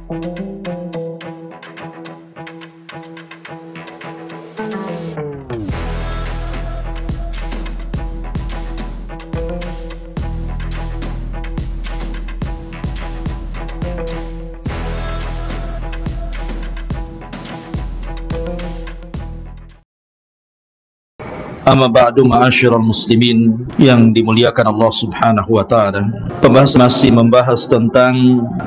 Amma ba'du, ma'asyiral muslimin yang dimuliakan Allah Subhanahu wa taala. Pembahasan masih membahas tentang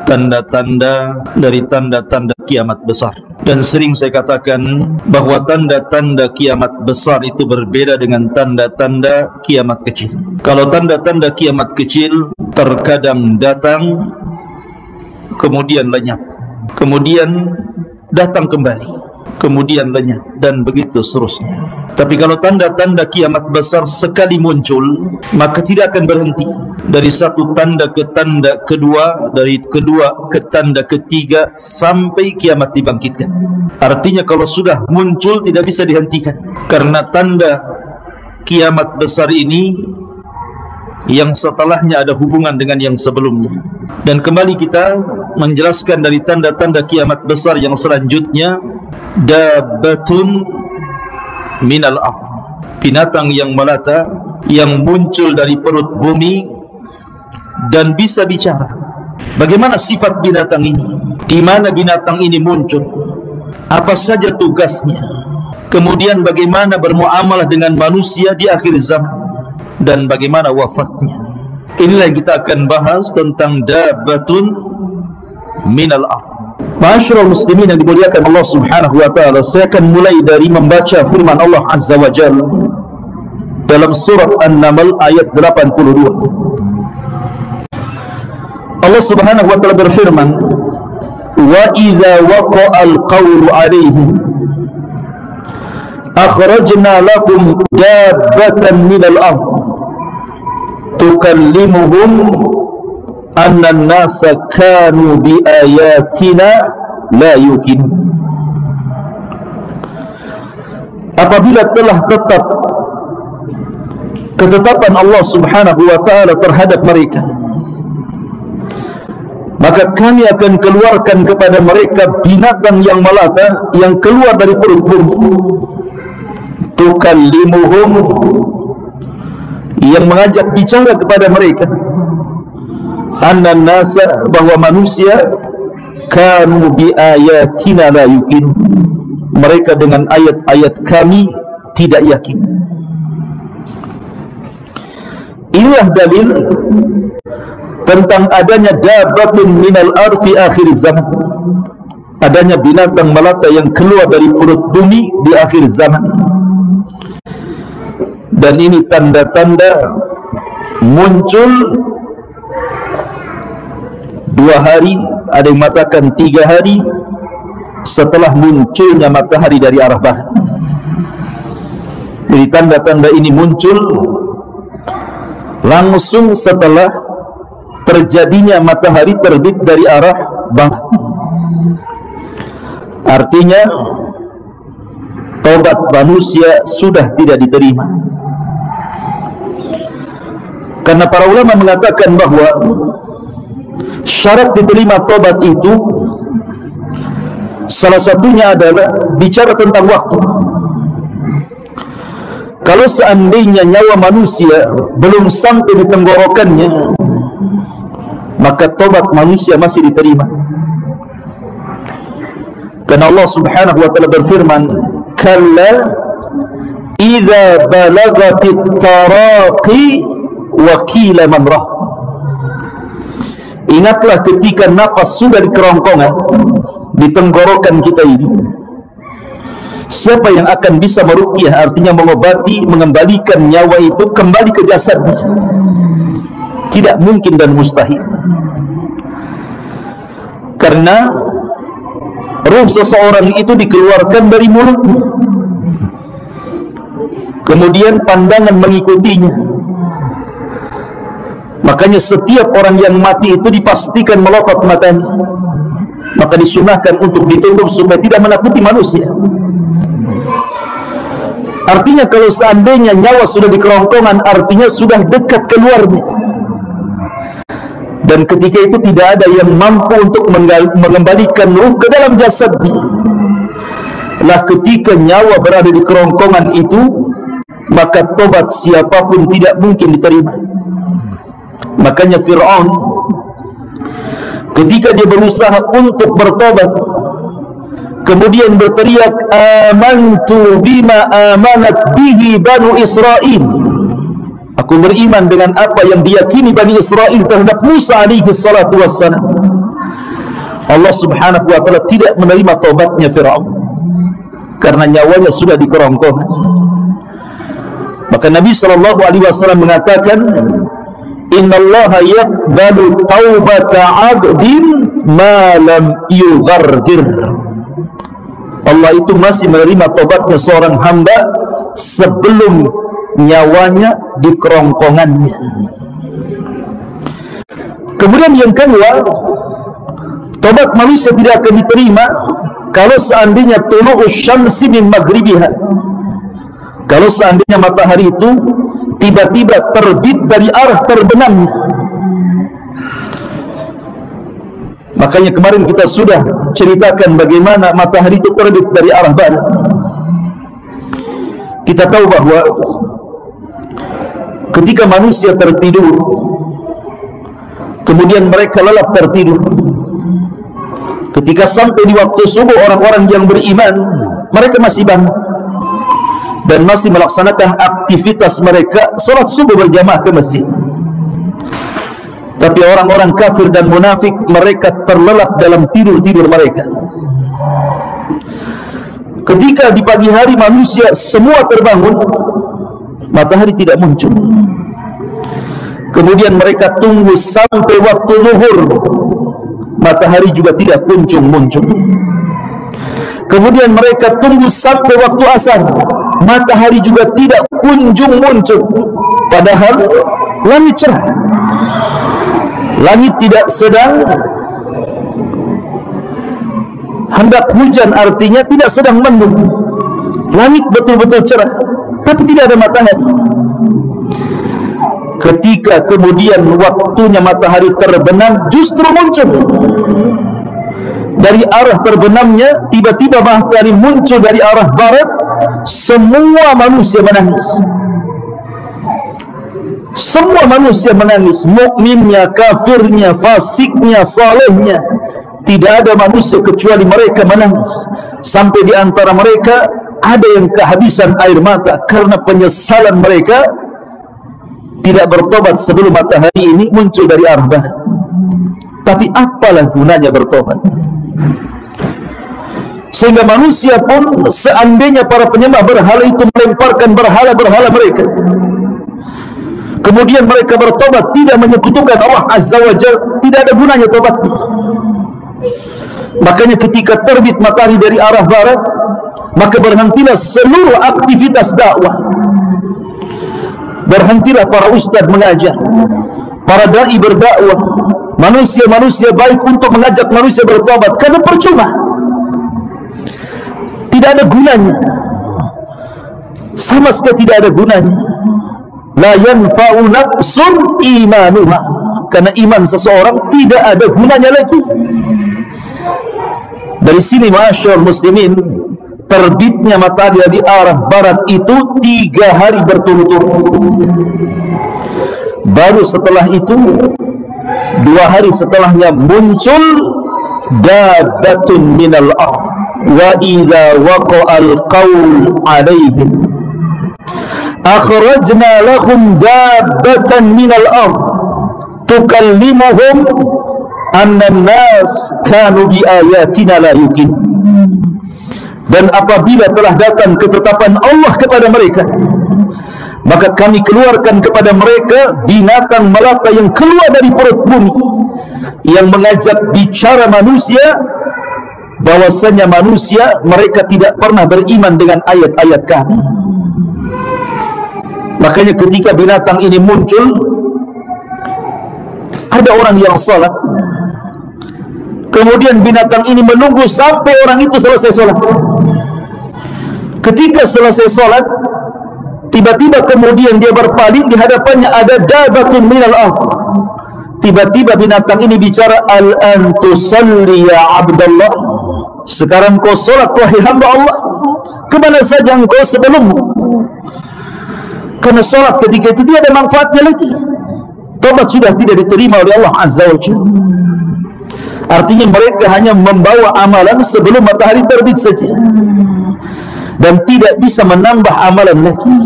tanda-tanda dari tanda-tanda kiamat besar. Dan sering saya katakan bahwa tanda-tanda kiamat besar itu berbeda dengan tanda-tanda kiamat kecil. Kalau tanda-tanda kiamat kecil terkadang datang kemudian lenyap, kemudian datang kembali, kemudian lenyap, dan begitu seterusnya. Tapi kalau tanda-tanda kiamat besar sekali muncul, maka tidak akan berhenti. Dari satu tanda ke tanda kedua, dari kedua ke tanda ketiga, sampai kiamat dibangkitkan. Artinya kalau sudah muncul tidak bisa dihentikan. Karena tanda kiamat besar ini yang setelahnya ada hubungan dengan yang sebelumnya. Dan kembali kita menjelaskan dari tanda-tanda kiamat besar yang selanjutnya, dabbatun minal ardh, binatang yang melata yang muncul dari perut bumi dan bisa bicara. Bagaimana sifat binatang ini? Di mana binatang ini muncul? Apa saja tugasnya? Kemudian bagaimana bermuamalah dengan manusia di akhir zaman? Dan bagaimana wafatnya? Inilah yang kita akan bahas tentang dabbatun minal ardh. Ma'asyiral muslimin yang dimuliakan Allah Subhanahu wa taala, saya akan mulai dari membaca firman Allah Azza wa Jalla dalam surat An-Naml ayat 82. Allah Subhanahu wa taala berfirman, "Wa idza waqa'al qawlu 'alaihim akhrajna lakum dabbatan minal ardh tukallimuhum anna an-nasa kanu bi ayatina la yuqinun." Apabila telah tetap ketetapan Allah Subhanahu wa taala terhadap mereka, maka kami akan keluarkan kepada mereka binatang yang melata yang keluar dari perut bumi, tukallimuhum, yang mengajak bicara kepada mereka, anna nasa, bahwa manusia, kanu bi ayatina la yuqin, mereka dengan ayat-ayat kami tidak yakin. Inilah dalil tentang adanya dabbatun minal ardh fi akhir zaman, adanya binatang melata yang keluar dari perut bumi di akhir zaman. Dan ini tanda-tanda muncul 2 hari, ada yang mengatakan 3 hari setelah munculnya matahari dari arah barat. Jadi tanda-tanda ini muncul langsung setelah terjadinya matahari terbit dari arah barat. Artinya taubat manusia sudah tidak diterima. Karena para ulama mengatakan bahwa syarat diterima tobat itu salah satunya adalah bicara tentang waktu. Kalau seandainya nyawa manusia belum sampai di tenggorokannya, maka tobat manusia masih diterima. Karena Allah Subhanahu wa taala berfirman, "Kalla idza balagatit taraqi wa qila man rah." Ingatlah ketika nafas sudah di kerongkongan, di tenggorokan kita ini, siapa yang akan bisa meruqyah, artinya mengobati, mengembalikan nyawa itu kembali ke jasadnya? Tidak mungkin dan mustahil. Karena ruh seseorang itu dikeluarkan dari mulutnya, kemudian pandangan mengikutinya. Makanya setiap orang yang mati itu dipastikan melotot matanya, maka disunahkan untuk ditutup supaya tidak menakuti manusia. Artinya kalau seandainya nyawa sudah di kerongkongan, artinya sudah dekat keluarnya. dan ketika itu tidak ada yang mampu untuk mengembalikan ruh ke dalam jasadnya. Lah ketika nyawa berada di kerongkongan itu, maka tobat siapapun tidak mungkin diterima. Makanya Fir'aun ketika dia berusaha untuk bertobat, kemudian berteriak, amantu bima amanat bihi Banu Israel, aku beriman dengan apa yang diyakini Bani Israel terhadap Musa alaihi salatu wassalam. Allah subhanahu wa ta'ala tidak menerima tobatnya Fir'aun karena nyawanya sudah di kerongkongan. Maka Nabi SAW mengatakan, innallaha yaqbalu taubata abdin ma lam yughargir. Allah itu masih menerima tobatnya seorang hamba sebelum nyawanya di kerongkongannya. Kemudian yang kedua, tobat manusia tidak akan diterima kalau seandainya tulu'us syamsi min maghribiha, kalau seandainya matahari itu tiba-tiba terbit dari arah terbenamnya. Makanya kemarin kita sudah ceritakan bagaimana matahari itu terbit dari arah barat. Kita tahu bahwa ketika manusia tertidur, kemudian mereka lelap tertidur, ketika sampai di waktu subuh, orang-orang yang beriman mereka masih bangun dan masih melaksanakan aktivitas mereka, salat subuh berjamaah ke masjid. Tapi orang-orang kafir dan munafik, mereka terlelap dalam tidur-tidur mereka. Ketika di pagi hari manusia semua terbangun, matahari tidak muncul. Kemudian mereka tunggu sampai waktu zuhur, matahari juga tidak muncul. Kemudian mereka tunggu sampai waktu asar, matahari juga tidak kunjung muncul. Padahal langit cerah, langit tidak sedang hendak hujan, artinya tidak sedang mendung. Langit betul-betul cerah, tapi tidak ada matahari. Ketika kemudian waktunya matahari terbenam, justru muncul. Dari arah terbenamnya, tiba-tiba matahari muncul dari arah barat. Semua manusia menangis. Semua manusia menangis, mukminnya, kafirnya, fasiknya, salehnya. Tidak ada manusia kecuali mereka menangis. Sampai di antara mereka ada yang kehabisan air mata karena penyesalan mereka tidak bertobat sebelum matahari ini muncul dari arah barat. Tapi apalah gunanya bertobat? Sehingga manusia pun, seandainya para penyembah berhala itu melemparkan berhala-berhala mereka, kemudian mereka bertobat tidak menyekutukan Allah Azza wa Jalla, tidak ada gunanya tobat. Makanya ketika terbit matahari dari arah barat, maka berhentilah seluruh aktivitas dakwah. Berhentilah para ustaz mengajar, para dai berdakwah, manusia-manusia baik untuk mengajak manusia bertobat, karena percuma, tidak ada gunanya, sama sekali tidak ada gunanya. La yanfa'u nafsun imanuha, karena iman seseorang tidak ada gunanya lagi. Dari sini ma'asyar muslimin, terbitnya matahari di arah barat itu 3 hari berturut-turut. Baru setelah itu 2 hari setelahnya muncul dabatun minal ardh wa idza waqa'al qaul 'alaihim akhrajna lahum dabbatan minal ardh tukallimuhum anna an-nas kanu bi ayatina la yuqin. Dan apabila telah datang ketetapan Allah kepada mereka, maka kami keluarkan kepada mereka binatang melata yang keluar dari perut bumi, yang mengajak bicara manusia bahwasanya manusia mereka tidak pernah beriman dengan ayat-ayat kami. Makanya ketika binatang ini muncul, ada orang yang salat, kemudian binatang ini menunggu sampai orang itu selesai salat. Ketika selesai salat, tiba-tiba kemudian dia berpaling, di hadapannya ada dabatun minal ardh, Tiba-tiba binatang ini bicara, al-an tusalli ya Abdullah, sekarang kau solat wahai hamba Allah. Kemana saja engkau sebelummu? Karena solat ketika itu tidak ada manfaatnya lagi. Taubat sudah tidak diterima oleh Allah Azza wa Jalla. Artinya mereka hanya membawa amalan sebelum matahari terbit saja, dan tidak bisa menambah amalan lagi,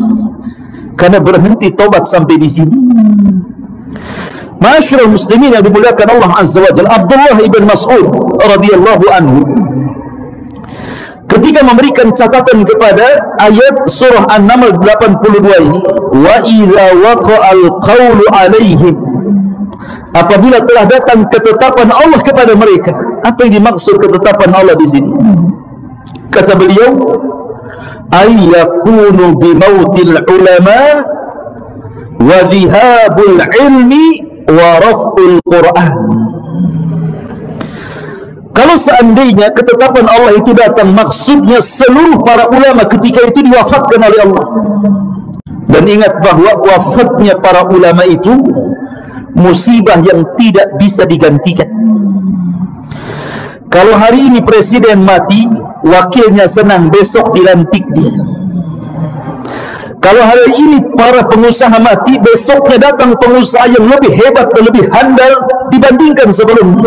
karena berhenti taubat sampai di sini. Ma'asyiral muslimin yang dimuliakan Allah Azza wa Jalla, Abdullah ibn Mas'ud radhiyallahu anhu ketika memberikan catatan kepada ayat surah An-Naml 82 ini, wa idza waqa'al qawlu 'alaihim, apabila telah datang ketetapan Allah kepada mereka. Apa yang dimaksud ketetapan Allah di sini? Kata beliau, ayyakunu bimautil ulama wa dhihabul ilmi wa raf'ul Quran. Kalau seandainya ketetapan Allah itu datang, maksudnya seluruh para ulama ketika itu diwafatkan oleh Allah. Dan ingat bahwa wafatnya para ulama itu musibah yang tidak bisa digantikan. Kalau hari ini presiden mati, wakilnya senang, besok dilantik dia. Kalau hari ini para pengusaha mati, besoknya datang pengusaha yang lebih hebat dan lebih handal dibandingkan sebelumnya.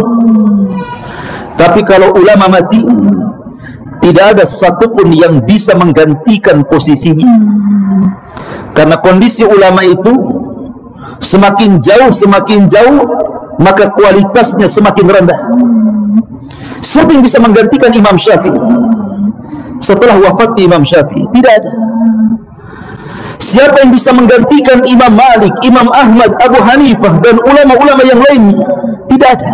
Tapi kalau ulama mati, tidak ada satupun yang bisa menggantikan posisinya. Karena kondisi ulama itu semakin jauh, maka kualitasnya semakin rendah. Siapa yang bisa menggantikan Imam Syafi'i setelah wafatnya Imam Syafi'i? Tidak ada. Siapa yang bisa menggantikan Imam Malik, Imam Ahmad, Abu Hanifah dan ulama-ulama yang lainnya? Tidak ada.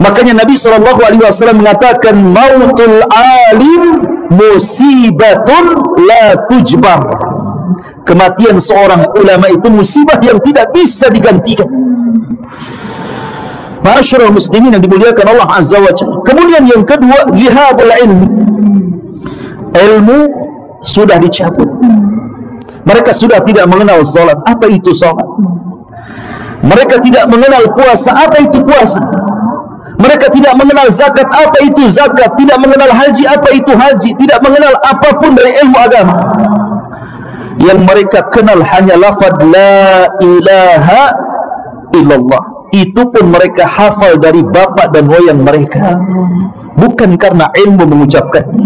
Makanya Nabi SAW mengatakan, mautul alim musibatun la tujbar. Kematian seorang ulama itu musibah yang tidak bisa digantikan. Ma'asyiral muslimin yang dimuliakan Allah Azza wa Jalla. Kemudian yang kedua, zihabul ilmi. Ilmu sudah dicabut. Mereka sudah tidak mengenal salat. Apa itu salat? Mereka tidak mengenal puasa. Apa itu puasa? Mereka tidak mengenal zakat. Apa itu zakat? Tidak mengenal haji. Apa itu haji? Tidak mengenal apapun dari ilmu agama. Yang mereka kenal hanya lafaz la ilaha illallah. Itu pun mereka hafal dari bapak dan moyang mereka, bukan karena ilmu mengucapkannya.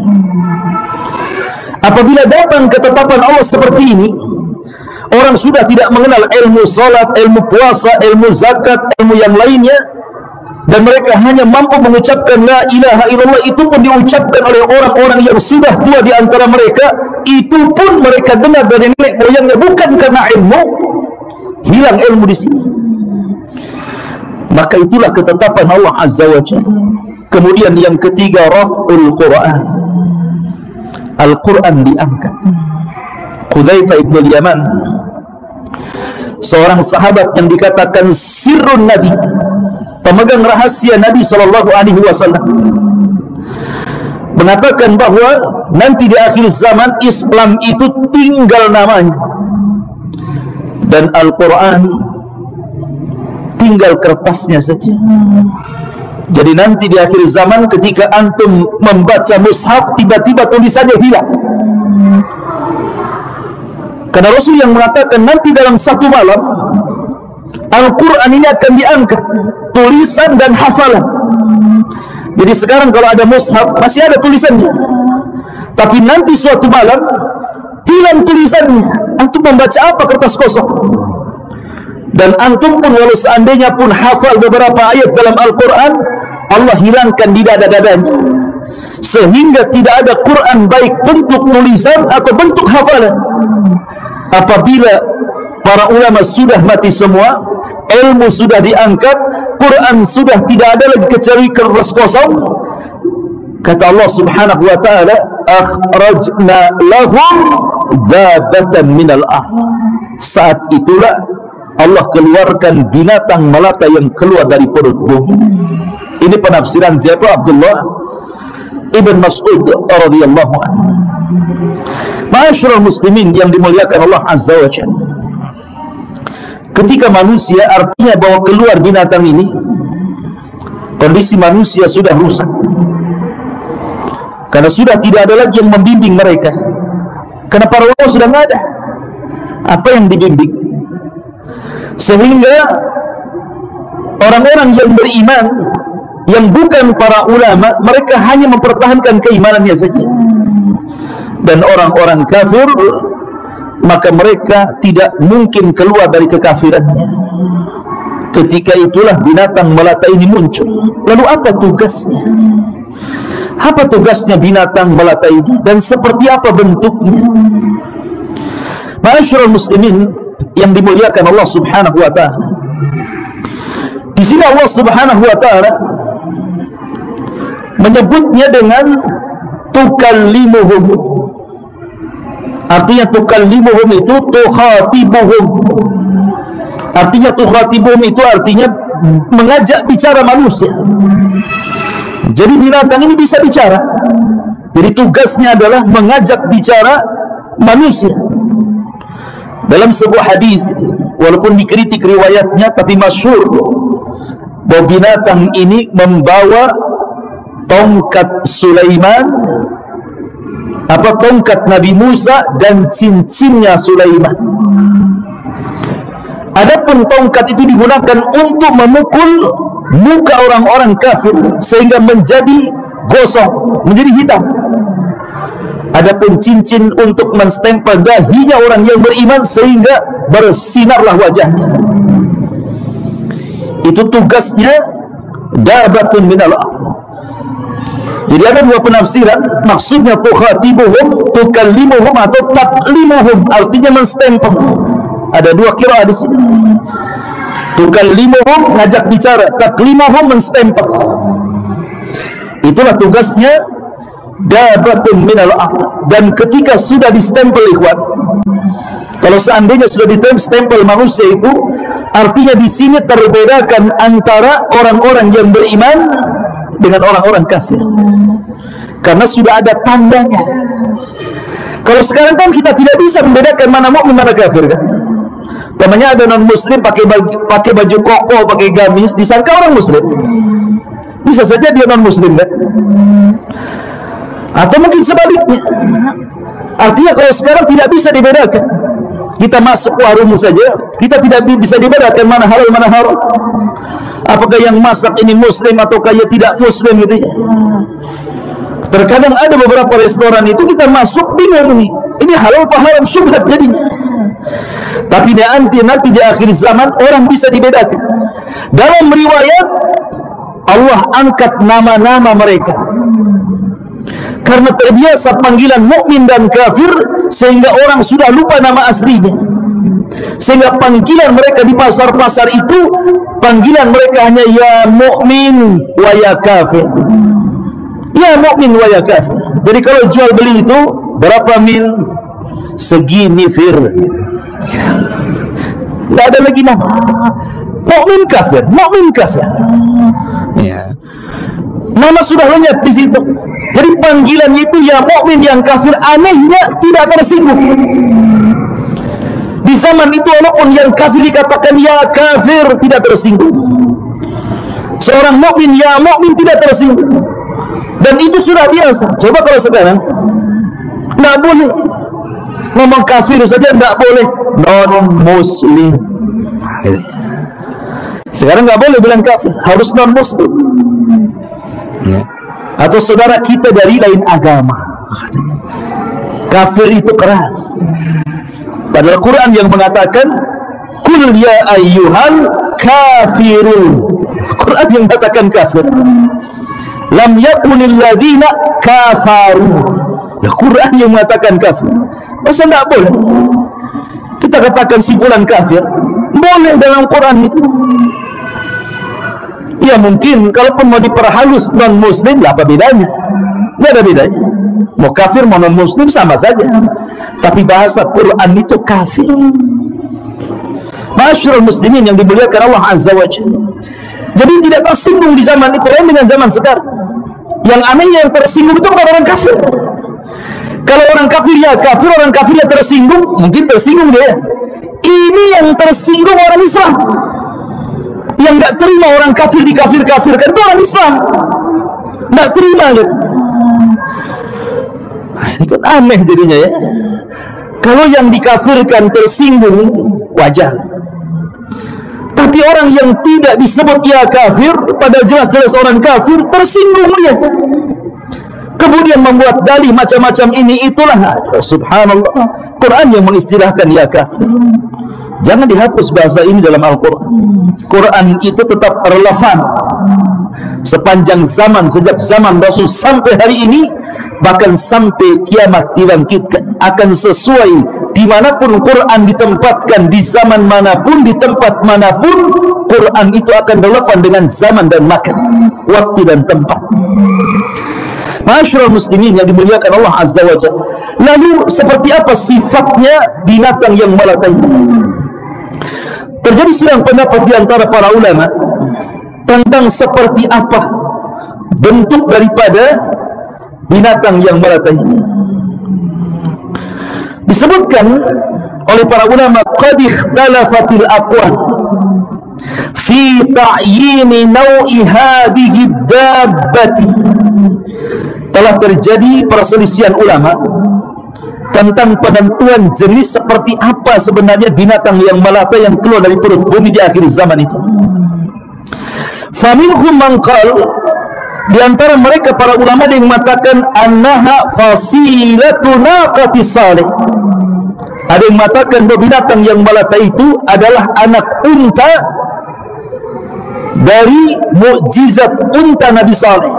Apabila datang ketetapan Allah seperti ini, orang sudah tidak mengenal ilmu salat, ilmu puasa, ilmu zakat, ilmu yang lainnya, dan mereka hanya mampu mengucapkan la ilaha illallah. Itu pun diucapkan oleh orang-orang yang sudah tua di antara mereka. Itu pun mereka dengar dari nenek moyangnya, bukan karena ilmu. Hilang ilmu di sini. Maka itulah ketetapan Allah Azza wa Jalla. Kemudian yang ketiga, raf'ul Quran. Al-Quran diangkat. Hudzaifah ibn al-Yaman, seorang sahabat yang dikatakan sirrun Nabi, pemegang rahasia Nabi SAW, mengatakan bahwa nanti di akhir zaman Islam itu tinggal namanya, dan Al-Quran tinggal kertasnya saja. Jadi nanti di akhir zaman ketika antum membaca mushaf, tiba-tiba tulisannya hilang. Karena Rasul yang mengatakan nanti dalam satu malam Al-Quran ini akan diangkat, tulisan dan hafalan. Jadi sekarang kalau ada mushaf masih ada tulisannya, tapi nanti suatu malam hilang tulisannya. Antum membaca apa? Kertas kosong. Dan antum pun walau seandainya pun hafal beberapa ayat dalam Al-Quran, Allah hilangkan di dada-dadanya, sehingga tidak ada Quran baik bentuk tulisan atau bentuk hafalan. Apabila para ulama sudah mati semua, ilmu sudah diangkat, Quran sudah tidak ada lagi kecuali kertas kosong, kata Allah Subhanahu wa ta'ala, akhrajna lahum dzabatan minal ardh. Saat itulah Allah keluarkan binatang melata yang keluar dari perut bumi. Ini penafsiran siapa? Abdullah ibn Mas'ud radhiyallahu anhu. Ma'asyiral muslimin yang dimuliakan Allah Azza wa Jalla. ketika manusia, artinya bahwa keluar binatang ini, kondisi manusia sudah rusak, karena sudah tidak ada lagi yang membimbing mereka, karena para ulama sudah tidak ada. Apa yang dibimbing? Sehingga orang-orang yang beriman, yang bukan para ulama, mereka hanya mempertahankan keimanannya saja. Dan orang-orang kafir, maka mereka tidak mungkin keluar dari kekafirannya. Ketika itulah binatang melata ini muncul. Lalu apa tugasnya? Apa tugasnya binatang melata ini? Dan seperti apa bentuknya? Ma'asyiral muslimin yang dimuliakan Allah Subhanahu wa ta'ala, di sini Allah Subhanahu wa ta'ala menyebutnya dengan tukallimuhum. Artinya tukallimuhum itu tukhatibuhum. Artinya tukhatibuhum itu artinya mengajak bicara manusia. Jadi binatang ini bisa bicara. Jadi tugasnya adalah mengajak bicara manusia. Dalam sebuah hadis, walaupun dikritik riwayatnya, tapi masyhur bahwa binatang ini membawa tongkat Sulaiman, tongkat Nabi Musa dan cincinnya Sulaiman. Adapun tongkat itu digunakan untuk memukul muka orang-orang kafir sehingga menjadi gosong, menjadi hitam. Adapun cincin untuk menstempel dahinya orang yang beriman sehingga bersinarlah wajahnya. Itu tugasnya dabatun minal ardh. Jadi ada dua penafsiran, maksudnya tukhatibuhum, tukallimuhum atau taklimuhum, artinya menstempel. Ada dua qiraah di sini. Tukallimuhum ngajak bicara, taklimuhum menstempel. Itulah tugasnya dabatun minal ardh. Dan ketika sudah distempel, ikhwan, kalau seandainya sudah ditempel manusia itu, artinya di sini terbedakan antara orang-orang yang beriman dengan orang-orang kafir, karena sudah ada tandanya. Kalau sekarang kan kita tidak bisa membedakan mana mukmin mana kafir, kan? Namanya ada non muslim pakai baju koko, pakai gamis, disangka orang muslim. Bisa saja dia non muslim, kan? Atau mungkin sebaliknya. Artinya kalau sekarang tidak bisa dibedakan. Kita masuk warung saja, kita tidak bisa dibedakan mana halal mana haram. Apakah yang masak ini muslim ataukah ia tidak muslim gitu ya. Terkadang ada beberapa restoran itu kita masuk bingung ini halal apa haram, syubhat jadinya. Tapi nanti di akhir zaman orang bisa dibedakan. Dalam riwayat Allah angkat nama-nama mereka karena terbiasa panggilan mukmin dan kafir sehingga orang sudah lupa nama aslinya. Sehingga panggilan mereka di pasar-pasar itu, panggilan mereka hanya ya mukmin wa ya kafir. Ya mukmin wa ya kafir. Jadi kalau jual beli itu berapa min? Segini fir. Tidak ada lagi nama. Mukmin kafir, mukmin kafir. Ya. Nama sudah lenyap di situ. Jadi panggilannya itu ya mukmin yang kafir, anehnya tidak tersinggung. Di zaman itu walaupun yang kafir dikatakan ya kafir, tidak tersinggung. Seorang mukmin ya mukmin tidak tersinggung. Dan itu sudah biasa. Coba kalau sekarang tidak boleh ngomong kafir saja, tidak boleh non muslim. Sekarang nggak boleh bilang kafir, harus non muslim. Ya. Atau saudara kita dari lain agama, kafir itu keras. Padahal Quran yang mengatakan kul ya ayyuhal kafirun. Quran yang mengatakan kafir. Lam yakunil ladzina kafaru. Quran yang mengatakan kafir. Masa tidak boleh kita katakan si fulan kafir? Boleh dalam Quran itu. Ya mungkin kalaupun mau diperhalus non muslim, apa bedanya? Tidak ada bedanya. Mau kafir mau non muslim sama saja. Tapi bahasa Quran itu kafir. Ma'asyiral muslimin yang dimuliakan Allah Azza wa Jalla. Jadi tidak tersinggung di zaman itu lain dengan zaman sekarang. Yang anehnya yang tersinggung itu bukan orang kafir. Kalau orang kafir ya kafir, orang kafir ya tersinggung, mungkin tersinggung dia. Ini yang tersinggung orang Islam, yang nggak terima orang kafir dikafir-kafirkan, itu orang Islam nggak terima gitu. Ini kan aneh jadinya ya. Kalau yang dikafirkan tersinggung, wajar. Tapi orang yang tidak disebut ya kafir, padahal jelas-jelas orang kafir, tersinggung dia. Kemudian membuat dalih macam-macam ini itulah. Subhanallah, Quran yang mengistilahkan ya kafir. Jangan dihapus bahasa ini dalam Al-Quran. Quran itu tetap relevan sepanjang zaman, sejak zaman Rasul sampai hari ini, bahkan sampai kiamat dibangkitkan, akan sesuai dimanapun Quran ditempatkan, di zaman manapun, di tempat manapun, Quran itu akan relevan dengan zaman dan makan, waktu dan tempat. Masyaallah muslimin yang dimuliakan Allah Azza wa Jalla. Lalu seperti apa sifatnya binatang yang melata ini? Terjadi silang pendapat di antara para ulama tentang seperti apa bentuk daripada binatang yang melata ini. Disebutkan oleh para ulama, qad ikhtalafatil aqwal fi ta'yin naw'i hadhihi dabbati. Telah terjadi perselisihan ulama tentang penentuan jenis seperti apa sebenarnya binatang yang melata yang keluar dari perut bumi di akhir zaman itu. Faminhum man qala, di antara mereka para ulama yang mengatakan annaha fasilatu naqati salih. Ada yang mengatakan bahwa binatang yang melata itu adalah anak unta dari mukjizat unta Nabi Saleh.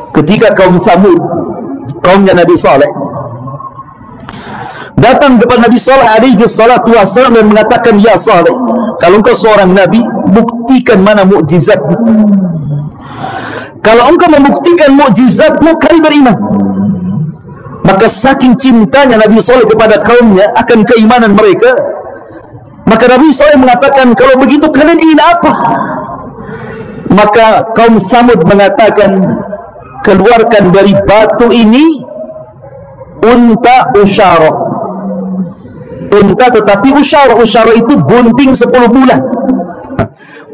Ketika kaum Samud, kaumnya Nabi Saleh, datang kepada Nabi Saleh alaihi salatu wassalam dan mengatakan, ya Saleh, kalau engkau seorang Nabi, buktikan mana mukjizatmu. Kalau engkau membuktikan mukjizatmu, kami beriman. Maka saking cintanya Nabi Saleh kepada kaumnya akan keimanan mereka, maka Nabi Saleh mengatakan, kalau begitu kalian ingin apa? Maka kaum Samud mengatakan, keluarkan dari batu ini unta usyara. Unta tetapi usyara, usyara itu bunting 10 bulan.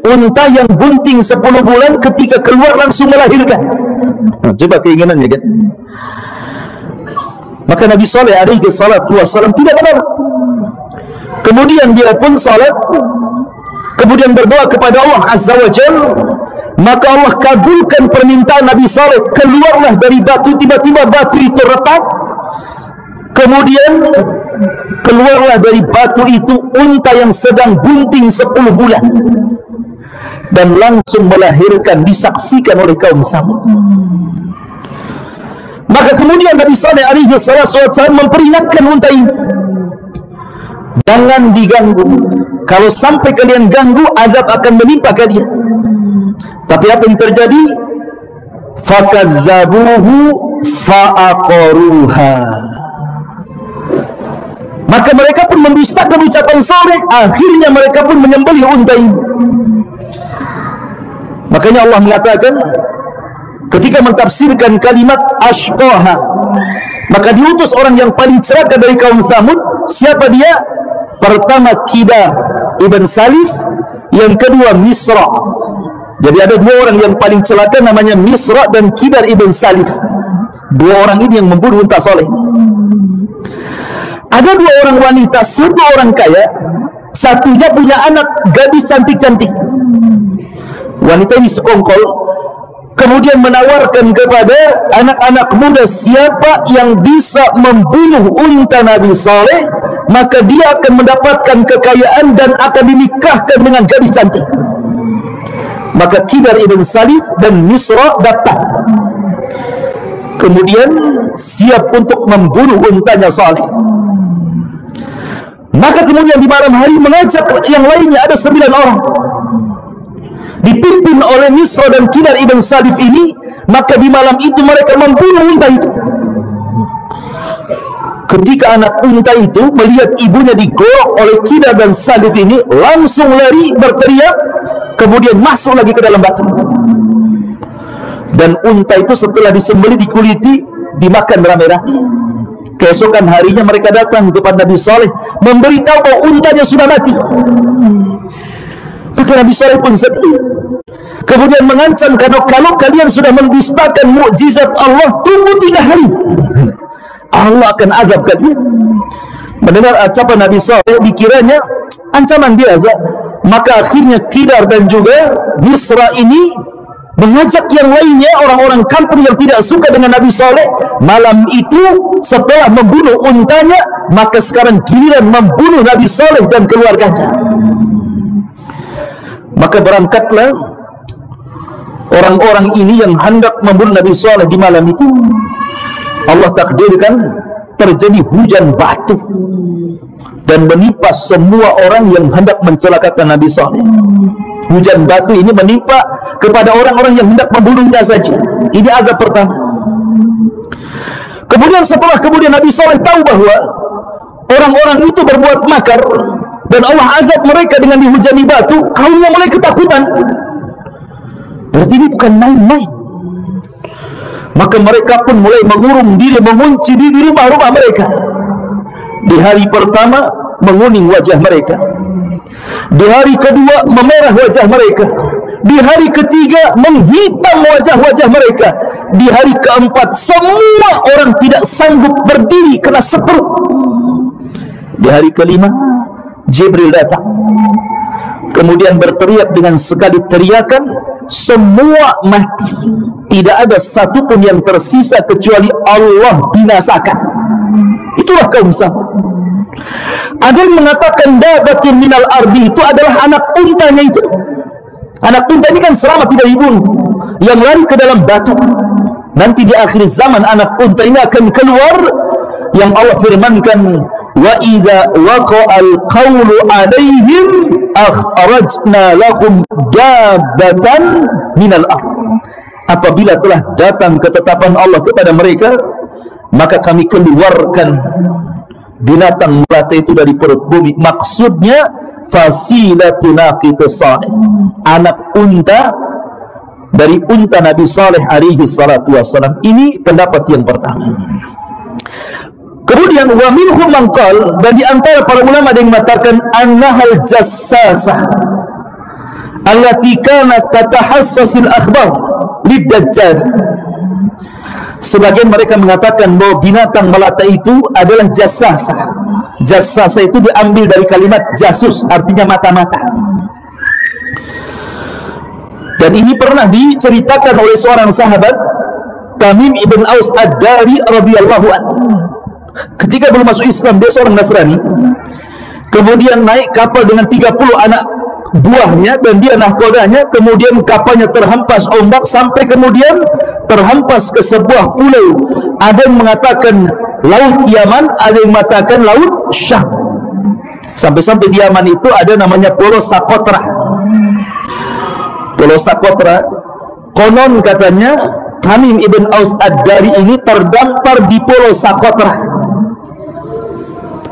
Unta yang bunting 10 bulan ketika keluar langsung melahirkan. Coba keinginannya kan. Maka Nabi Saleh alaihi salatu wassalam tidak menolak. Kemudian dia pun salat, kemudian berdoa kepada Allah Azza wa Jalla. Maka Allah kabulkan permintaan Nabi Saleh. Keluarlah dari batu, tiba-tiba batu itu retak. Kemudian keluarlah dari batu itu unta yang sedang bunting 10 bulan dan langsung melahirkan, disaksikan oleh kaum Samud. Maka kemudian Nabi Saleh alaihi wasallam memperingatkan unta ini, jangan diganggu. Kalau sampai kalian ganggu, azab akan menimpa kalian. Tapi apa yang terjadi? Fakazzabuhu fa'aqaruha. Maka mereka pun mendustakan ucapan Saleh. Akhirnya mereka pun menyembelih unta ini. Makanya Allah mengatakan ketika mentafsirkan kalimat ashqaha, maka diutus orang yang paling celaka dari kaum Samud. Siapa dia? Pertama Kidar ibn Salif, yang kedua Misra. Jadi ada dua orang yang paling celaka, namanya Misra dan Kidar ibn Salif. Dua orang ini yang membunuh unta Saleh. Ada dua orang wanita, satu orang kaya, satunya punya anak gadis cantik-cantik. Wanita ini sekongkol, kemudian menawarkan kepada anak-anak muda, siapa yang bisa membunuh unta Nabi Saleh, maka dia akan mendapatkan kekayaan dan akan dinikahkan dengan gadis cantik. Maka Kidar ibn Salif dan Misra datang, kemudian siap untuk membunuh untanya Saleh. Maka kemudian di malam hari mengajak yang lainnya, ada 9 orang dipimpin oleh Misra dan Kidar ibn Salif ini. Maka di malam itu mereka membunuh unta itu. Ketika anak unta itu melihat ibunya digorok oleh Kidar dan Salif ini, langsung lari berteriak, kemudian masuk lagi ke dalam batu. Dan unta itu setelah disembelih, dikuliti, dimakan rame-rame. Keesokan harinya mereka datang kepada Nabi Saleh memberitahu bahwa untanya sudah mati. Maka Nabi Saleh pun sedih. Kemudian mengancam, kalau kalian sudah mendustakan mukjizat Allah, tunggu 3 hari, Allah akan azab kalian. Mendengar ucapan Nabi Saleh, dikiranya ancaman biasa. Maka akhirnya Kidar dan juga Misra ini mengajak yang lainnya, orang-orang kampung yang tidak suka dengan Nabi Saleh. Malam itu setelah membunuh untanya, maka sekarang giliran membunuh Nabi Saleh dan keluarganya. Maka berangkatlah orang-orang ini yang hendak membunuh Nabi Saleh di malam itu. Allah takdirkan terjadi hujan batu dan menimpa semua orang yang hendak mencelakakan Nabi Saleh. Hujan batu ini menimpa kepada orang-orang yang hendak membunuhnya saja. Ini azab pertama. Kemudian setelah Nabi Saleh tahu bahwa orang-orang itu berbuat makar dan Allah azab mereka dengan dihujani batu, kaumnya mulai ketakutan. Berarti ini bukan main-main. Maka mereka pun mulai mengurung diri, mengunci diri di rumah-rumah mereka. Di hari pertama menguning wajah mereka, di hari kedua memerah wajah mereka, di hari ketiga menghitam wajah-wajah mereka, di hari keempat semua orang tidak sanggup berdiri kena setruk. Di hari kelima Jibril datang, kemudian berteriak dengan sekali teriakan, semua mati, tidak ada satupun yang tersisa kecuali Allah binasakan. Itulah kaum Samud. Ada yang mengatakan dabatun minal ardi itu adalah anak untanya itu. Anak unta ini kan selamat tidak dibunuh, yang lari ke dalam batu. Nanti di akhir zaman anak unta ini akan keluar, yang Allah firmankan, wa idza waqa'al qawlu alaihim akhrajna lahum dabbatan minal ard. Apabila telah datang ketetapan Allah kepada mereka, maka kami keluarkan binatang melata itu dari perut bumi. Maksudnya fasilatun naqitus salih, anak unta dari unta Nabi Saleh alaihi salatu wassalam. Ini pendapat yang pertama. Kemudian wa minhum man qala, dan di antara para ulama ada yang mengatakan annahal jassasah allati kanat tatahassasil akhbar lid-dajjal. Sebagian mereka mengatakan bahwa binatang melata itu adalah jassasah. Jassasah itu diambil dari kalimat jasus, artinya mata-mata. Dan ini pernah diceritakan oleh seorang sahabat, Tamim ibn Aus ad-Dari radhiyallahu anhu. Ketika belum masuk Islam, dia seorang Nasrani. Kemudian naik kapal dengan 30 anak buahnya dan dia nahkodanya. Kemudian kapalnya terhempas ombak sampai kemudian terhempas ke sebuah pulau. Ada yang mengatakan laut Yaman, ada yang mengatakan laut Syam. Sampai-sampai di Yaman itu ada namanya Pulau Socotra. Pulau Socotra, konon katanya Tamim ibn Aus ad-Dari ini terdampar di Pulau Socotra.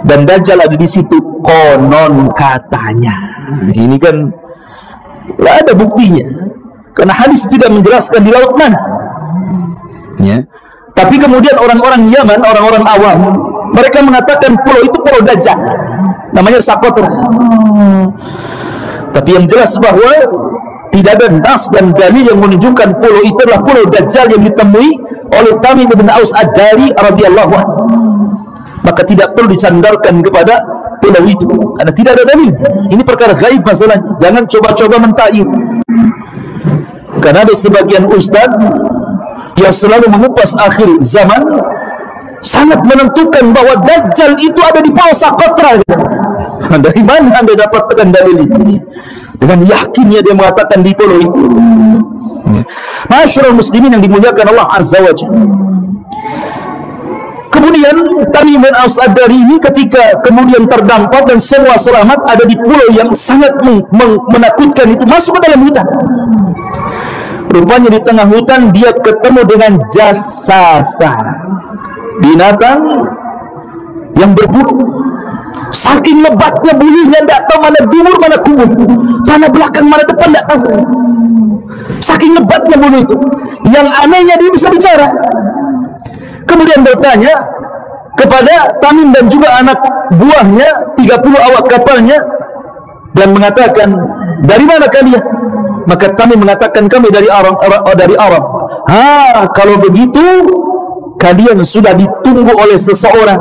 Dan Dajjal ada di situ, konon katanya. Ini kan tidak ada buktinya, karena hadis tidak menjelaskan di laut mana. Ya. Tapi kemudian orang-orang Yaman, orang-orang awam, mereka mengatakan pulau itu pulau Dajjal, namanya Socotra. Tapi yang jelas bahwa tidak ada nas dan dalil yang menunjukkan pulau itu adalah pulau Dajjal yang ditemui oleh Tamim bin Aus ad-Dari radhiyallahu anhu. Maka tidak perlu disandarkan kepada pulau itu, karena tidak ada dalil. Ini perkara gaib masalahnya. Jangan coba-coba mentakwil. Karena ada sebagian ustaz yang selalu mengupas akhir zaman, sangat menentukan bahwa Dajjal itu ada di Pulau Socotra. Dari mana Anda dapatkan dalil ini? Dengan yakinnya dia mengatakan di pulau itu. Masyarul muslimin yang dimuliakan Allah Azza wa Jalla. Kemudian Tamim bin Aus ad-Dari ini ketika kemudian terdampar dan semua selamat, ada di pulau yang sangat menakutkan itu, masuk ke dalam hutan. Rupanya di tengah hutan dia ketemu dengan jassasa, binatang yang berbulu. Saking lebatnya bulunya, tidak tahu mana dulur mana kubur, mana belakang mana depan, tidak tahu. Saking lebatnya bulu itu. Yang anehnya dia bisa bicara. Kemudian bertanya, kepada Tamim dan juga anak buahnya 30 awak kapalnya dan mengatakan, dari mana kalian? Maka Tamim mengatakan, kami dari Arab. Kalau begitu kalian sudah ditunggu oleh seseorang.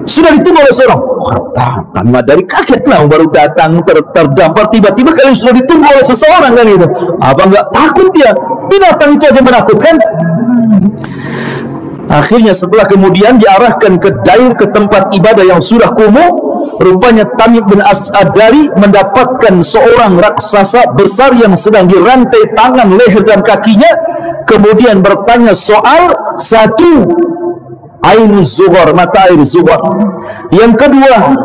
Sudah ditunggu oleh seorang. Tamim dari kagetlah, baru datang terdampar, tiba-tiba kalian sudah ditunggu oleh seseorang kan itu. Apa enggak takut dia? Binatang itu aja menakutkan. Akhirnya setelah kemudian diarahkan ke dair, ke tempat ibadah yang sudah kumuh, rupanya Tamim bin As-Adari mendapatkan seorang raksasa besar yang sedang dirantai tangan, leher dan kakinya, kemudian bertanya soal satu, Ainuz Zughar, mata air Zughar, yang kedua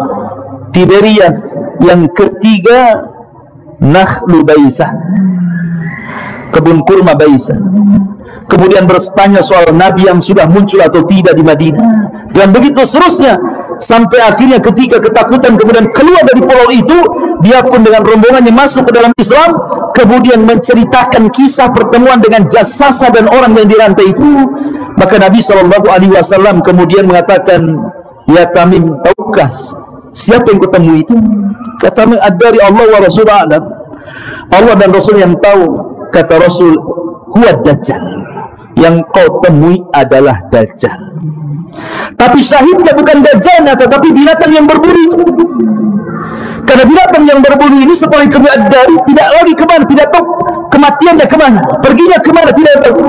Tiberias, yang ketiga Nakhlu Baisan, kebun kurma Baisan. Kemudian bertanya soal Nabi yang sudah muncul atau tidak di Madinah, dan begitu seterusnya, sampai akhirnya ketika ketakutan kemudian keluar dari pulau itu, dia pun dengan rombongannya masuk ke dalam Islam, kemudian menceritakan kisah pertemuan dengan Jassasa dan orang yang dirantai itu. Maka Nabi SAW kemudian mengatakan, ya Tamim, tahukah siapa yang ketemu itu? Kata Tamim, dari Allah wa Rasul a'lam. Allah dan Rasul yang tahu. Kata Rasul, huwa Dajjal, yang kau temui adalah Dajjal. Tapi syahidnya bukan Dajjal, tetapi binatang yang berburu itu. Karena binatang yang berburu ini setelah kami adari, tidak lagi kemana, tidak tahu kematiannya kemana, perginya kemana, tidak tahu.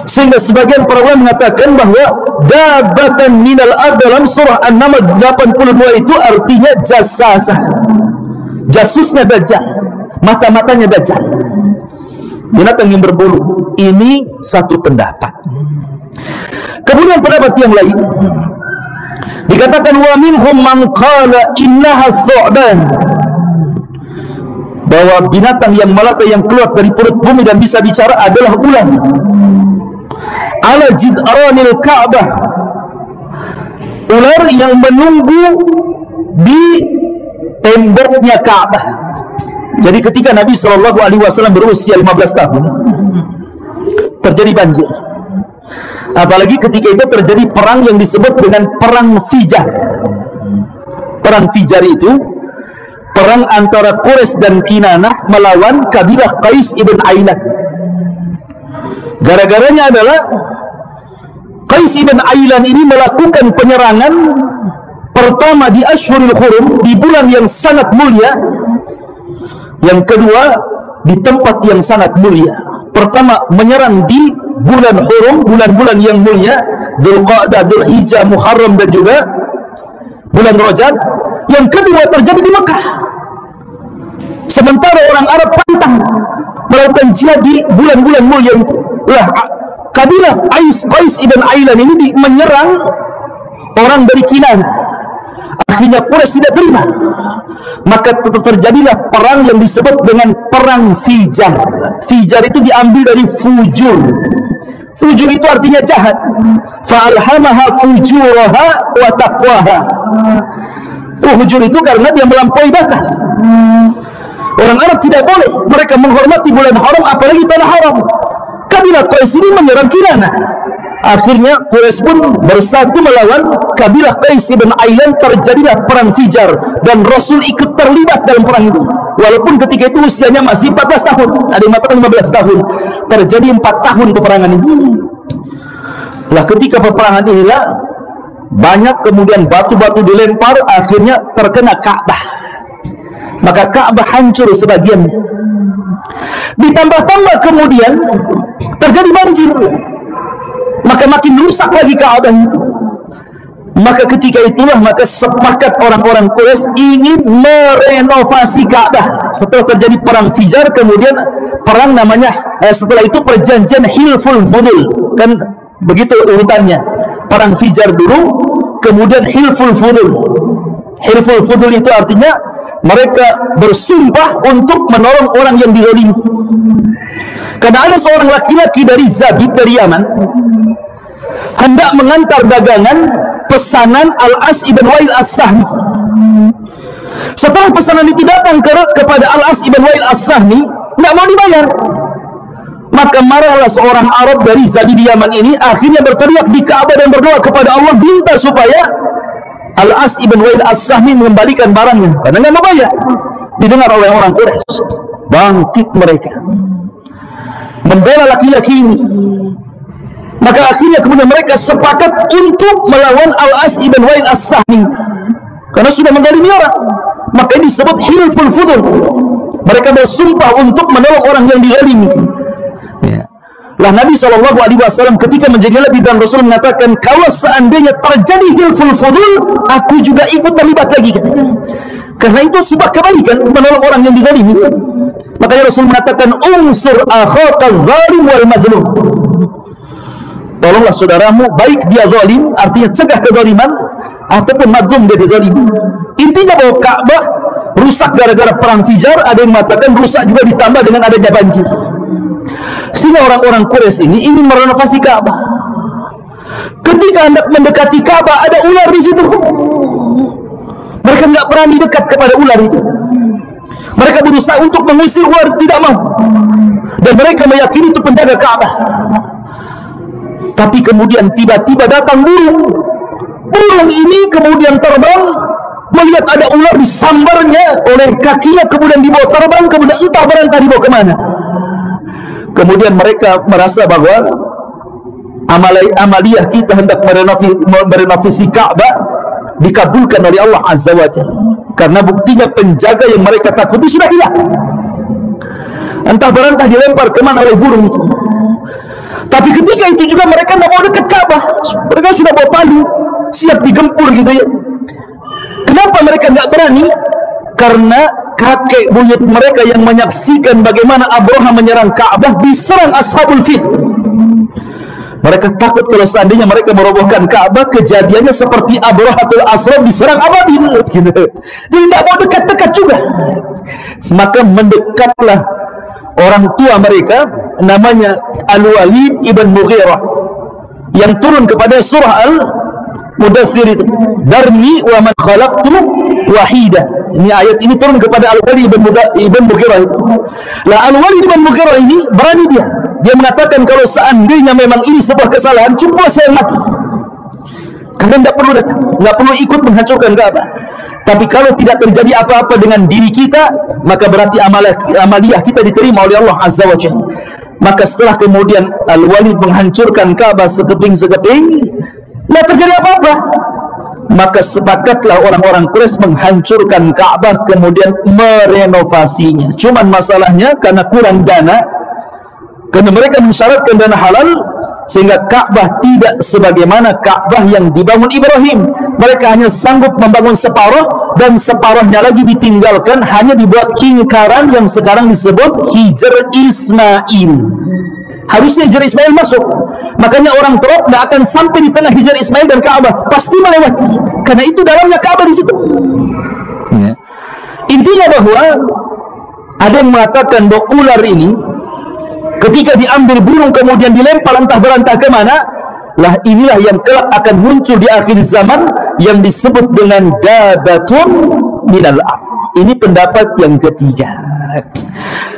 Sehingga sebagian para ulama mengatakan bahwa dabatan minal ard dalam surah An-Naml 82 itu artinya Jassasa, jasusnya Dajjal, mata-matanya Dajjal, binatang yang berbulu. Ini satu pendapat. Kemudian pendapat yang lain dikatakan, wa minhum man qala innaha thu'ban, bahwa binatang yang melata yang keluar dari perut bumi dan bisa bicara adalah ular. Ala jidranil Ka'bah, ular yang menunggu di temboknya Ka'bah. Jadi ketika Nabi SAW berusia 15 tahun, terjadi banjir. Apalagi ketika itu terjadi perang yang disebut dengan Perang Fijar. Perang Fijar itu perang antara Quraisy dan Kinanah melawan kabilah Qais ibn Ailan. Gara-garanya adalah Qais ibn Ailan ini melakukan penyerangan pertama di Ashhurul Hurum, di bulan yang sangat mulia. Yang kedua di tempat yang sangat mulia. Pertama menyerang di bulan Hurum, bulan-bulan yang mulia, Dzulqa'dah, Dzulhijjah, Muharram dan juga bulan Rajab. Yang kedua terjadi di Mekah. Sementara orang Arab pantang melakukan jihad di bulan-bulan mulia itu. Lah kabilah Qais ibn Ailan ini menyerang orang dari Kinanah. Akhirnya Quraisy tidak terima, maka terjadilah perang yang disebut dengan Perang Fijar. Fijar itu diambil dari fujur. Fujur itu artinya jahat. Fa'alhamaha fujuraha wa taqwaha. Fujur itu karena dia melampaui batas. Orang Arab tidak boleh mereka menghormati bulan haram, apalagi tanah haram. Kabilah Qais ini menyerang Kinanah. Akhirnya Quraisy pun bersatu melawan kabilah Qais ibn Ailan. Terjadilah Perang Fijar dan Rasul ikut terlibat dalam perang itu. Walaupun ketika itu usianya masih 14 tahun, ada yang mengatakan 15 tahun. Terjadi 4 tahun peperangan ini. Lah ketika peperangan inilah banyak kemudian batu-batu dilempar, akhirnya terkena Ka'bah. Maka Ka'bah hancur sebagiannya. Ditambah-tambah kemudian terjadi banjir. Maka makin rusak lagi Ka'bah itu. Maka ketika itulah maka sepakat orang-orang Quraisy ingin merenovasi Ka'bah. Setelah terjadi Perang Fijar, kemudian perang namanya setelah itu perjanjian Hilful Fudul. Kan begitu urutannya. Perang Fijar dulu, kemudian Hilful Fudul. Hilful Fudul itu artinya mereka bersumpah untuk menolong orang yang dizalimi. Karena ada seorang laki-laki dari Zabid, dari Yaman, hendak mengantar dagangan pesanan Al-As ibn Wa'il As-Sahmi. Setelah pesanan itu datang kepada Al-As ibn Wa'il As-Sahmi, tidak mau dibayar. Maka marahlah seorang Arab dari Zabid Yaman ini, akhirnya berteriak di Ka'bah dan berdoa kepada Allah, minta supaya Al-As ibn Wa'il As-Sahmi mengembalikan barangnya karena nggak mau bayar. Didengar oleh orang Quraisy, bangkit mereka membela laki-laki ini. Maka akhirnya kemudian mereka sepakat untuk melawan Al-As ibn Wa'il As-Sahmi karena sudah menzalimi orang. Maka ini disebut hilful fudul. Mereka bersumpah untuk menolong orang yang dizalimi. Ya. Lah Nabi SAW ketika menjadi Nabi dan Rasul mengatakan, kalau seandainya terjadi hilful fudul, aku juga ikut terlibat lagi, katanya. Karena itu sebuah kebaikan menolong orang yang dizalimi. Makanya Rasul mengatakan, unsur akhaka zalim wal mazlum. Tolonglah saudaramu, baik dia zalim, artinya cegah kezaliman, ataupun mazlum, dia dizalimi. Intinya bahwa Ka'bah rusak gara-gara perang Fijar. Ada yang mengatakan rusak juga ditambah dengan adanya banjir. Sehingga orang-orang Quraisy ini ingin merenovasi Ka'bah. Ketika hendak mendekati Ka'bah, ada ular di situ. Mereka nggak berani dekat kepada ular itu. Mereka berusaha untuk mengusir ular, tidak mau. Dan mereka meyakini itu penjaga Ka'bah. Tapi kemudian tiba-tiba datang burung. Burung ini kemudian terbang, melihat ada ular, disambarnya oleh kakinya, kemudian dibawa terbang, kemudian entah berantah dibawa kemana. Kemudian mereka merasa bahwa amaliyah kita hendak merenovasi Ka'bah dikabulkan oleh Allah Azza wa Jalla. Karena buktinya penjaga yang mereka takuti sudah hilang. Entah berantah dilempar kemana oleh burung itu. Tapi ketika itu juga mereka tidak mau dekat Ka'bah. Mereka sudah bawa palu, siap digempur gitu ya. Kenapa mereka nggak berani? Karena kakek buyut mereka yang menyaksikan bagaimana Abraha menyerang Ka'bah diserang Ashabul Fil. Mereka takut kalau seandainya mereka merobohkan Ka'bah, kejadiannya seperti Abrahatul Asram diserang Ababil gitu. Jadi tidak mau dekat-dekat juga. Maka mendekatlah orang tua mereka, namanya Al-Walid ibn Mughirah, yang turun kepada surah Al-Mudaththir itu, Darni wa man khalaqtu wahida. Ini ayat ini turun kepada Al-Walid ibn Mughirah itu. Lah Al-Walid ibn Mughirah ini berani dia mengatakan, kalau seandainya memang ini sebuah kesalahan, cukup saya mati. Kalian tidak perlu datang, tidak perlu ikut menghancurkan Ka'bah. Tapi kalau tidak terjadi apa-apa dengan diri kita, maka berarti amaliyah kita diterima oleh Allah Azza wa Jalla. Maka setelah kemudian Al-Walid menghancurkan Ka'bah sekeping-sekeping, tidak terjadi apa-apa. Maka sepakatlah orang-orang Quraisy menghancurkan Ka'bah, kemudian merenovasinya. Cuman masalahnya karena kurang dana, karena mereka mensyaratkan dana halal, sehingga Ka'bah tidak sebagaimana Ka'bah yang dibangun Ibrahim. Mereka hanya sanggup membangun separuh, dan separuhnya lagi ditinggalkan, hanya dibuat lingkaran yang sekarang disebut Hijr Ismail. Harusnya Hijr Ismail masuk. Makanya orang Turab tidak akan sampai di tengah Hijr Ismail dan Ka'bah, pasti melewati. Karena itu dalamnya Ka'bah di situ. Ya. Intinya bahwa ada yang mengatakan bahwa ular ini ketika diambil burung kemudian dilempar entah berantah kemana, lah inilah yang kelak akan muncul di akhir zaman yang disebut dengan dabatun minal ardh. Ini pendapat yang ketiga.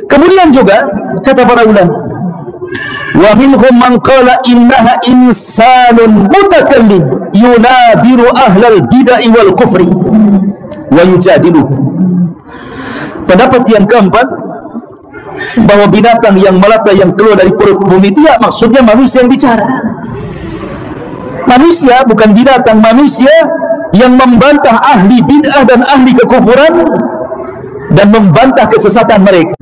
Kemudian juga kata para ulama, wa minhum man qala innaha insanun mutakallim yunadiru ahlal bid'ah wal kufri wa yujadiluhum. Pendapat yang keempat, bahwa binatang yang melata yang keluar dari perut bumi itu ya maksudnya manusia yang bicara. Manusia, bukan binatang, manusia yang membantah ahli bid'ah dan ahli kekufuran dan membantah kesesatan mereka.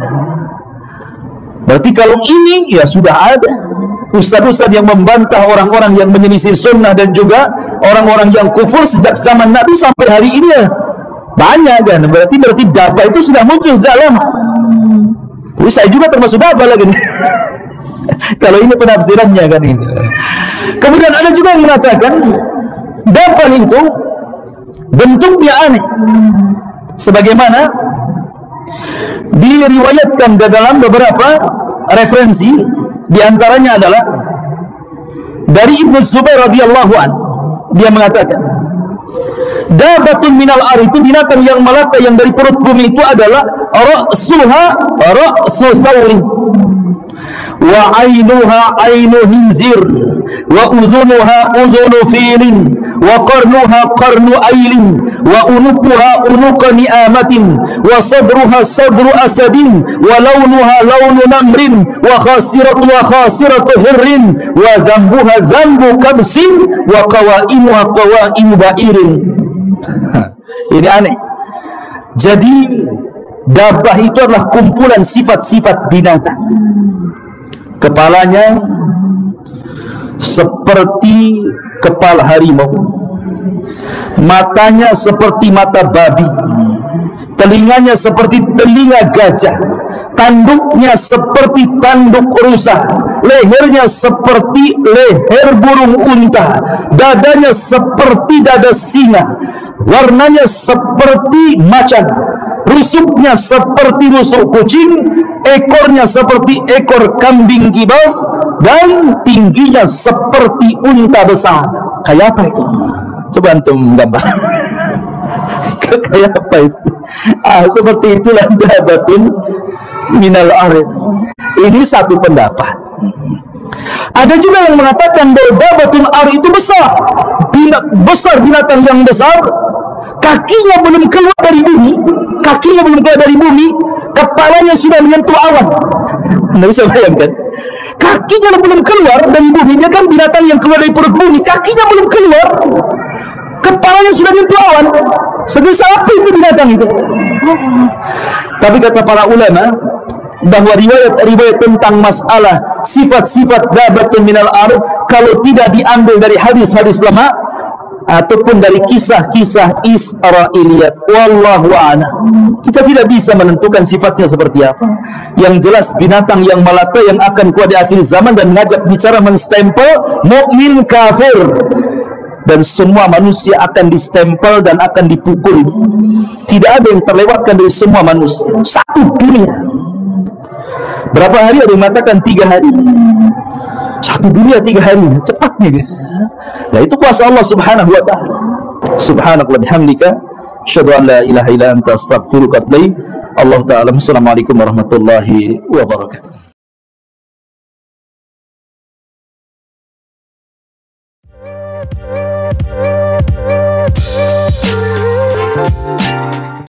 Berarti kalau ini ya sudah ada ustaz-ustaz yang membantah orang-orang yang menyelisih sunnah dan juga orang-orang yang kufur sejak zaman Nabi sampai hari ini ya banyak kan. Berarti dakwah itu sudah muncul sejak lama. Jadi saya juga termasuk dakwah lagi nih. Kalau ini penafsirannya kan ini. Kemudian ada juga yang mengatakan dakwah itu bentuknya aneh, sebagaimana diriwayatkan dalam beberapa referensi. Di antaranya adalah dari Ibnu Zubair radhiyallahu anhu, dia mengatakan dabatun minal ar, itu binatang yang melata yang dari perut bumi itu adalah ra'suha ra'su thawrin wa ainuha ainu hinzir wa udhunuha udhunu filin wa qarnuha qarnu ailin wa unukuha unuqa ni'amatin wa sadruha sadru asadin wa launuha launu namrin wa khasiratu hirrin wa zambuha zambu kabsin wa qawaimuha qawaimu ba'irin. Ini aneh. Jadi dabah itu adalah kumpulan sifat-sifat binatang. Kepalanya seperti kepala harimau, matanya seperti mata babi, telinganya seperti telinga gajah, tanduknya seperti tanduk rusa, lehernya seperti leher burung unta, dadanya seperti dada singa, warnanya seperti macan, rusuknya seperti rusuk kucing, ekornya seperti ekor kambing kibas, dan tingginya seperti unta besar. Kayak apa itu? Coba antum gambar. Kayak apa itu? Seperti itulah dabatun minal arid. Ini satu pendapat. Ada juga yang mengatakan bahwa dabatun arid itu besar. Besar, binatang yang besar, kakinya belum keluar dari bumi, kepalanya sudah menyentuh awan. Anda bisa bayangkan, kakinya belum keluar dari bumi, dia kan binatang yang keluar dari perut bumi, kakinya belum keluar, kepalanya sudah menyentuh awan. Sebesar apa itu binatang itu? Tapi kata para ulama bahwa riwayat-riwayat tentang masalah sifat-sifat dabatun minal ard, kalau tidak diambil dari hadis-hadis lama ataupun dari kisah-kisah Israiliyat, wallahu a'lam, kita tidak bisa menentukan sifatnya seperti apa. Yang jelas binatang yang melata yang akan kuat di akhir zaman dan mengajak bicara menstempel mukmin kafir, dan semua manusia akan distempel dan akan dipukul. Tidak ada yang terlewatkan dari semua manusia. Satu dunia. Berapa hari? Ada yang mengatakan 3 hari. Satu dunia 3 hari, cepatnya. Nah, itu kuasa Allah Subhanahu wa ta'ala. Subhanakallah bihamdika, asyhadu an la ilaha illa anta astaghfiruka wa atubu ilaik. Allah ta'ala. Assalamualaikum warahmatullahi wabarakatuh.